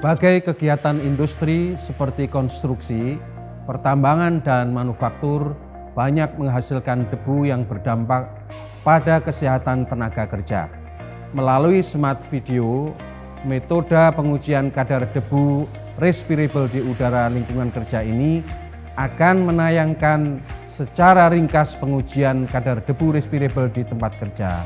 Berbagai kegiatan industri seperti konstruksi, pertambangan, dan manufaktur banyak menghasilkan debu yang berdampak pada kesehatan tenaga kerja. Melalui smart video, metode pengujian kadar debu respirable di udara lingkungan kerja ini akan menayangkan secara ringkas pengujian kadar debu respirable di tempat kerja.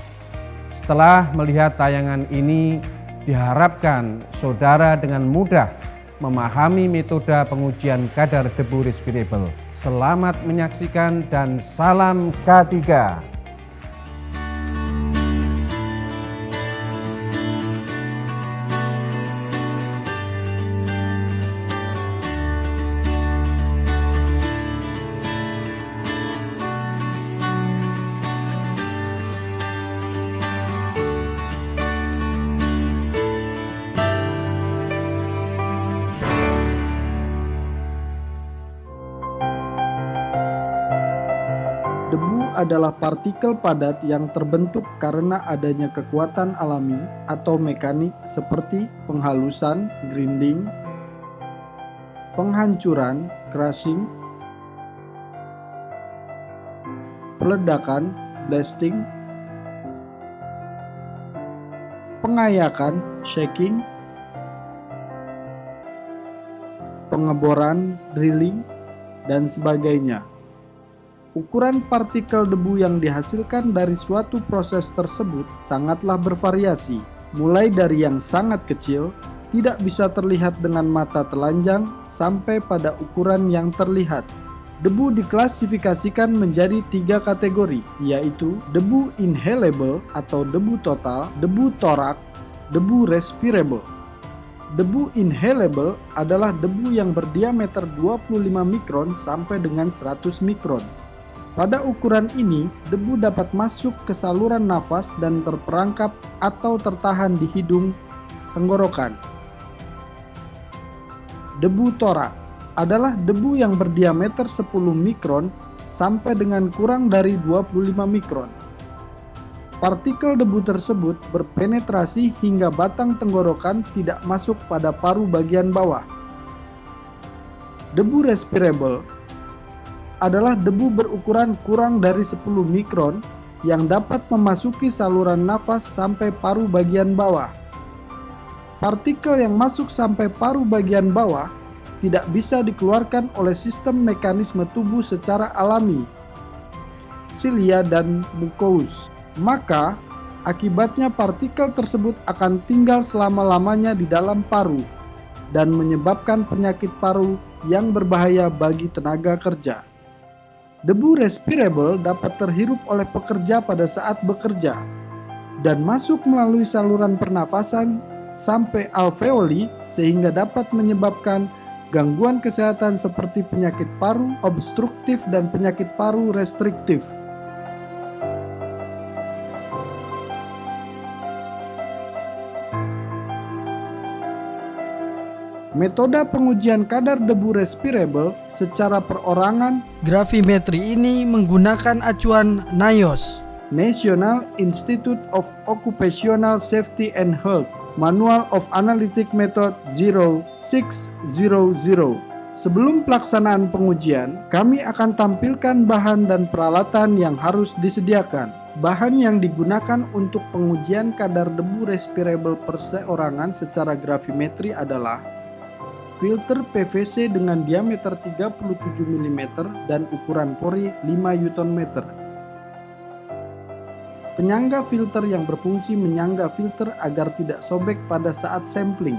Setelah melihat tayangan ini, diharapkan saudara dengan mudah memahami metode pengujian kadar debu respirable. Selamat menyaksikan dan salam K3. Debu adalah partikel padat yang terbentuk karena adanya kekuatan alami atau mekanik seperti penghalusan, grinding, penghancuran, crushing, peledakan, blasting, pengayakan, shaking, pengeboran, drilling, dan sebagainya. Ukuran partikel debu yang dihasilkan dari suatu proses tersebut sangatlah bervariasi, mulai dari yang sangat kecil, tidak bisa terlihat dengan mata telanjang, sampai pada ukuran yang terlihat. Debu diklasifikasikan menjadi 3 kategori, yaitu debu inhalable atau debu total, debu torak, debu respirable. Debu inhalable adalah debu yang berdiameter 25 mikron sampai dengan 100 mikron. Pada ukuran ini, debu dapat masuk ke saluran nafas dan terperangkap atau tertahan di hidung tenggorokan. Debu torak adalah debu yang berdiameter 10 mikron sampai dengan kurang dari 25 mikron. Partikel debu tersebut berpenetrasi hingga batang tenggorokan tidak masuk pada paru bagian bawah. Debu respirable adalah debu berukuran kurang dari 10 mikron yang dapat memasuki saluran nafas sampai paru bagian bawah. Partikel yang masuk sampai paru bagian bawah tidak bisa dikeluarkan oleh sistem mekanisme tubuh secara alami, silia dan mucous. Maka, akibatnya partikel tersebut akan tinggal selama-lamanya di dalam paru dan menyebabkan penyakit paru yang berbahaya bagi tenaga kerja. Debu respirable dapat terhirup oleh pekerja pada saat bekerja dan masuk melalui saluran pernafasan sampai alveoli sehingga dapat menyebabkan gangguan kesehatan seperti penyakit paru obstruktif dan penyakit paru restriktif. Metode pengujian kadar debu respirable secara perorangan gravimetri ini menggunakan acuan NIOSH, National Institute of Occupational Safety and Health, Manual of Analytic Method 0600. Sebelum pelaksanaan pengujian, kami akan tampilkan bahan dan peralatan yang harus disediakan. Bahan yang digunakan untuk pengujian kadar debu respirable perseorangan secara gravimetri adalah filter PVC dengan diameter 37 mm dan ukuran pori 5 Nm. Penyangga filter yang berfungsi menyangga filter agar tidak sobek pada saat sampling.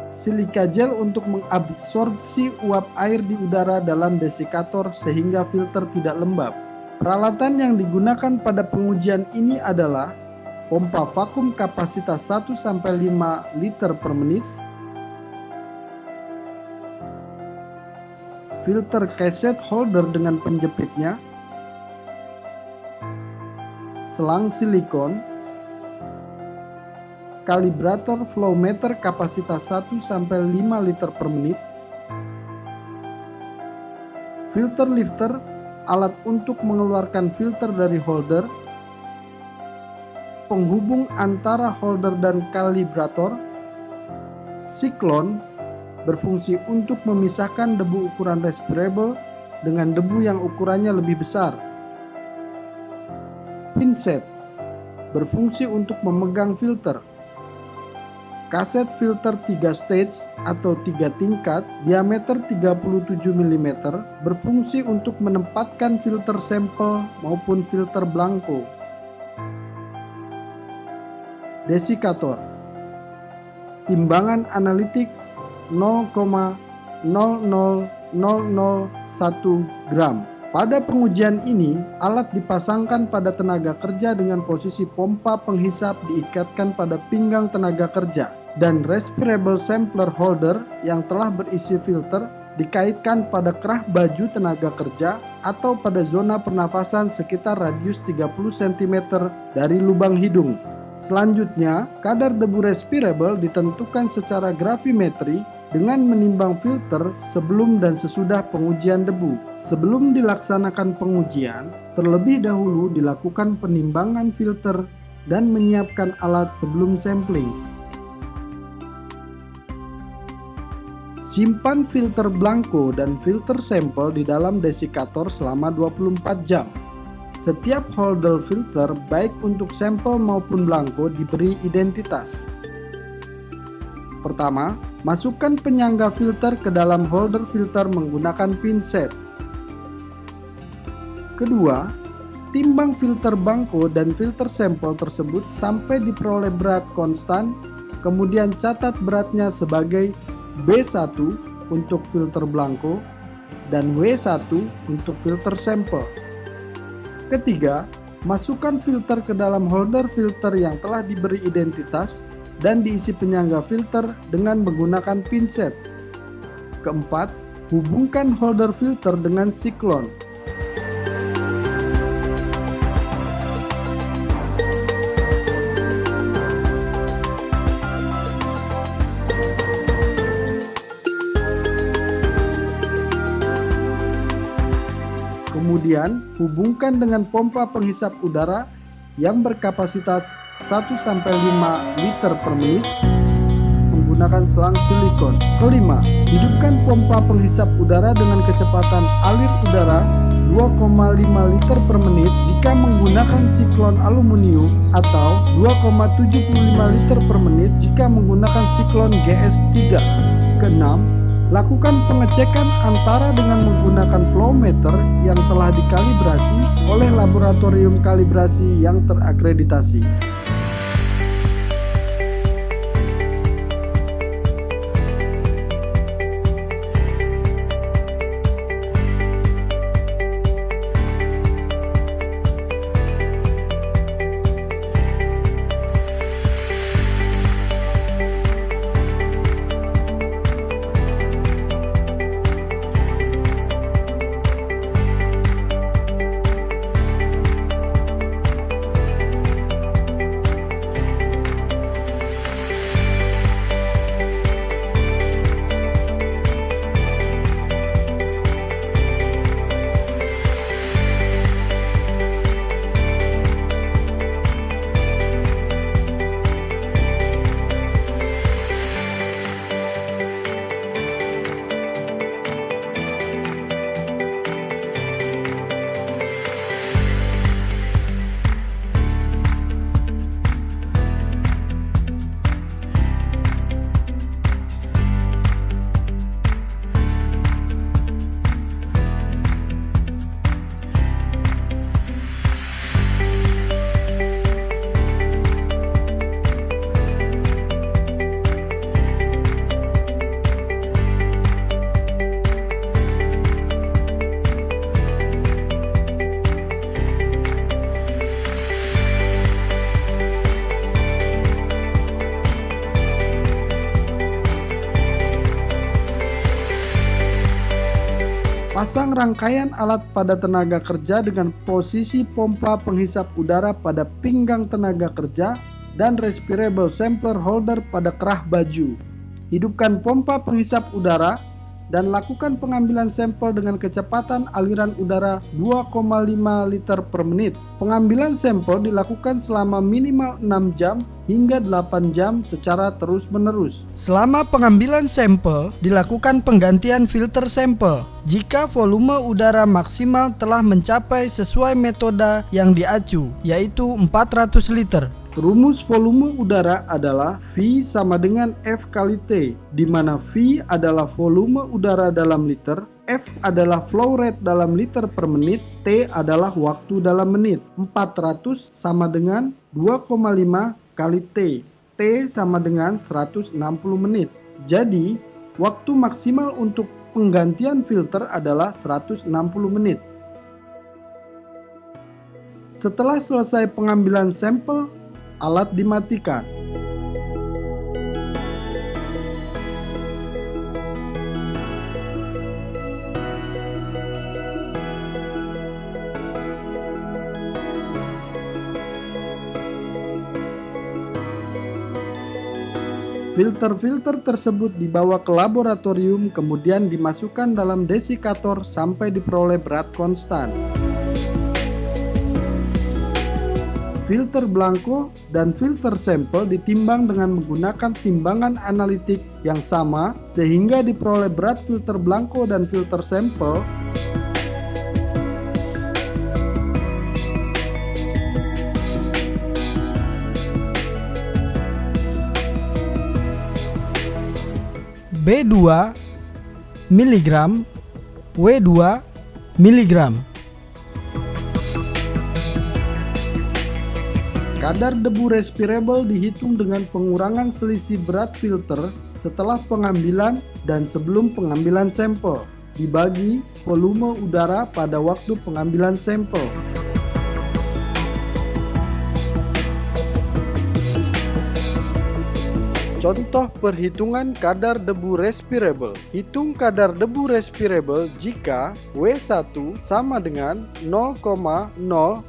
Silika gel untuk mengabsorpsi uap air di udara dalam desikator sehingga filter tidak lembab. Peralatan yang digunakan pada pengujian ini adalah pompa vakum kapasitas 1-5 liter per menit, filter cassette holder dengan penjepitnya, selang silikon, kalibrator flow meter kapasitas 1-5 liter per menit, filter lifter, alat untuk mengeluarkan filter dari holder, penghubung antara holder dan kalibrator. Siklon berfungsi untuk memisahkan debu ukuran respirable dengan debu yang ukurannya lebih besar. Pinset berfungsi untuk memegang filter. Kaset filter 3 stage atau 3 tingkat diameter 37 mm berfungsi untuk menempatkan filter sampel maupun filter blanko. Desikator, timbangan analitik 0,00001 gram. Pada pengujian ini, alat dipasangkan pada tenaga kerja dengan posisi pompa penghisap diikatkan pada pinggang tenaga kerja, dan respirable sampler holder yang telah berisi filter dikaitkan pada kerah baju tenaga kerja atau pada zona pernafasan sekitar radius 30 cm dari lubang hidung. Selanjutnya, kadar debu respirable ditentukan secara gravimetri dengan menimbang filter sebelum dan sesudah pengujian debu. Sebelum dilaksanakan pengujian, terlebih dahulu dilakukan penimbangan filter dan menyiapkan alat sebelum sampling. Simpan filter blanko dan filter sampel di dalam desikator selama 24 jam. Setiap holder filter baik untuk sampel maupun blanko diberi identitas. Pertama, masukkan penyangga filter ke dalam holder filter menggunakan pinset. Kedua, timbang filter blanko dan filter sampel tersebut sampai diperoleh berat konstan, kemudian catat beratnya sebagai B1 untuk filter blanko dan W1 untuk filter sampel. Ketiga, masukkan filter ke dalam holder filter yang telah diberi identitas dan diisi penyangga filter dengan menggunakan pinset. Keempat, hubungkan holder filter dengan siklon. Kemudian, hubungkan dengan pompa penghisap udara yang berkapasitas 1-5 liter per menit menggunakan selang silikon. Kelima, hidupkan pompa penghisap udara dengan kecepatan alir udara 2,5 liter per menit jika menggunakan siklon aluminium atau 2,75 liter per menit jika menggunakan siklon GS3. Keenam, lakukan pengecekan antara dengan menggunakan flow meter yang telah dikalibrasi oleh laboratorium kalibrasi yang terakreditasi. Pasang rangkaian alat pada tenaga kerja dengan posisi pompa penghisap udara pada pinggang tenaga kerja dan respirable sampler holder pada kerah baju. Hidupkan pompa penghisap udara dan lakukan pengambilan sampel dengan kecepatan aliran udara 2,5 liter per menit. Pengambilan sampel dilakukan selama minimal 6 jam hingga 8 jam secara terus-menerus. Selama pengambilan sampel, dilakukan penggantian filter sampel jika volume udara maksimal telah mencapai sesuai metode yang diacu, yaitu 400 liter. Rumus volume udara adalah V sama dengan F kali T, di mana V adalah volume udara dalam liter, F adalah flow rate dalam liter per menit, T adalah waktu dalam menit. 400 sama dengan 2,5 kali T. T sama dengan 160 menit. Jadi, waktu maksimal untuk penggantian filter adalah 160 menit. Setelah selesai pengambilan sampel, alat dimatikan. Filter-filter tersebut dibawa ke laboratorium, kemudian dimasukkan dalam desikator sampai diperoleh berat konstan. Filter blanko dan filter sampel ditimbang dengan menggunakan timbangan analitik yang sama sehingga diperoleh berat filter blanko dan filter sampel B2 mg, W2 mg. Kadar debu respirable dihitung dengan pengurangan selisih berat filter setelah pengambilan dan sebelum pengambilan sampel, dibagi volume udara pada waktu pengambilan sampel. Contoh perhitungan kadar debu respirable. Hitung kadar debu respirable jika W1 sama dengan 0,01516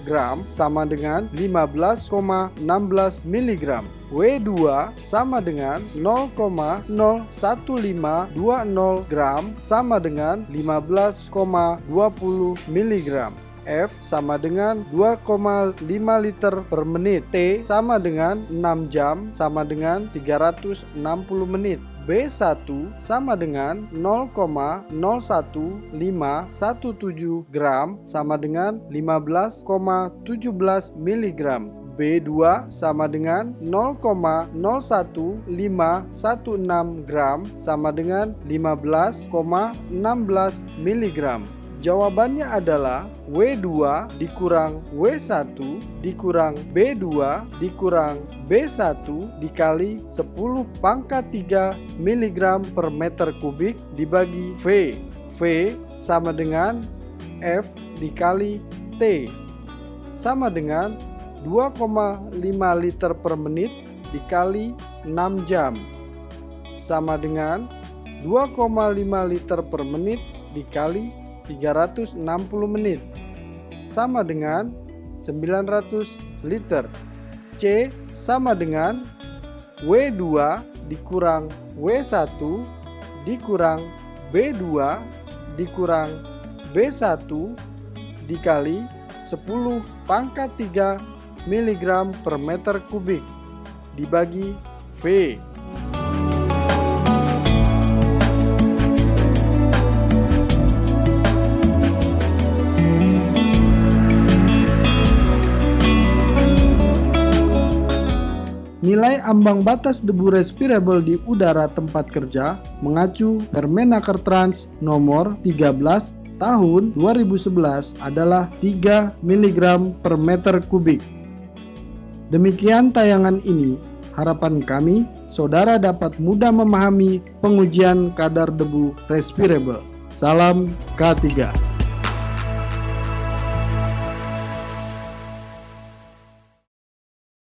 gram sama dengan 15,16 mg. W2 sama dengan 0,01520 gram sama dengan 15,20 mg. F sama dengan 2,5 liter per menit. T sama dengan 6 jam sama dengan 360 menit. B1 sama dengan 0,01517 gram sama dengan 15,17 mg. B2 sama dengan 0,01516 gram sama dengan 15,16 mg. Jawabannya adalah W2 dikurang W1 dikurang B2 dikurang B1 dikali 10 pangkat 3 mg per meter kubik dibagi V. V sama dengan F dikali T sama dengan 2,5 liter per menit dikali 6 jam sama dengan 2,5 liter per menit dikali 360 menit sama dengan 900 liter. C sama dengan W2 dikurang W1 dikurang B2 dikurang B1 dikali 10 pangkat 3 mg per meter kubik dibagi V. Nilai ambang batas debu respirable di udara tempat kerja mengacu Permenaker Trans nomor 13 tahun 2011 adalah 3 mg per meter kubik. Demikian tayangan ini. Harapan kami, saudara dapat mudah memahami pengujian kadar debu respirable. Salam K3.